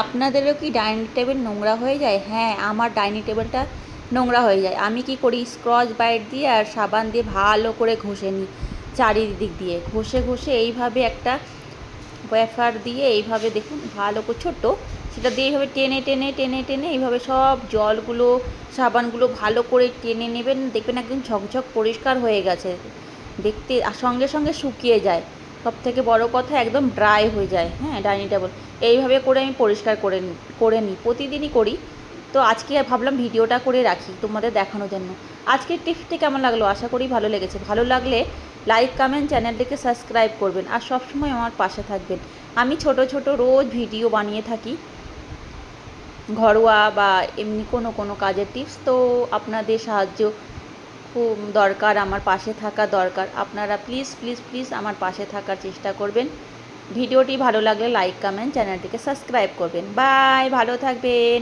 আপনাদেরও কি dining table নোংরা হয়ে যায়? হ্যাঁ, আমার ডাইনিং টেবিলটা নোংরা হয়ে যায়। আমি কি করি, স্ক্রচ ব্রাইট দিয়ে আর সাবান দিয়ে ভালো করে ঘষে নিই, চারিদিক দিয়ে ঘষে ঘষে এইভাবে একটা ওয়েফার দিয়ে এইভাবে দেখুন ভালো করে ছোট্ট, সেটা দিয়ে এইভাবে টেনে টেনে টেনে টেনে এইভাবে সব জলগুলো সাবানগুলো ভালো করে টেনে নেবেন, দেখবেন একদম ঝকঝক পরিষ্কার হয়ে গেছে দেখতে, আর সঙ্গে সঙ্গে শুকিয়ে যায়। সব থেকে বড় কথা, একদম ড্রাই হয়ে যায়। হ্যাঁ, ডাইনিং টেবিল এইভাবে করে আমি পরিষ্কার করে নিই, প্রতিদিনই করি। তো আজকে ভাবলাম ভিডিওটা করে রাখি তোমাদের দেখানোর জন্য। আজকের টিপসটি কেমন লাগলো? আশা করি ভালো লেগেছে। ভালো লাগলে লাইক, কমেন্ট, চ্যানেলটিকে সাবস্ক্রাইব করবেন আর সবসময় আমার পাশে থাকবেন। আমি ছোট ছোট রোজ ভিডিও বানিয়ে থাকি, ঘরোয়া বা এমনি কোনো কাজের টিপস। তো আপনাদের সাহায্য খুব দরকার, আমার পাশে থাকা দরকার। আপনারা প্লিজ প্লিজ প্লিজ আমার পাশে থাকার চেষ্টা করবেন। ভিডিওটি ভালো লাগলে লাইক, কমেন্ট, চ্যানেলটিকে সাবস্ক্রাইব করবেন। বাই, ভালো থাকবেন।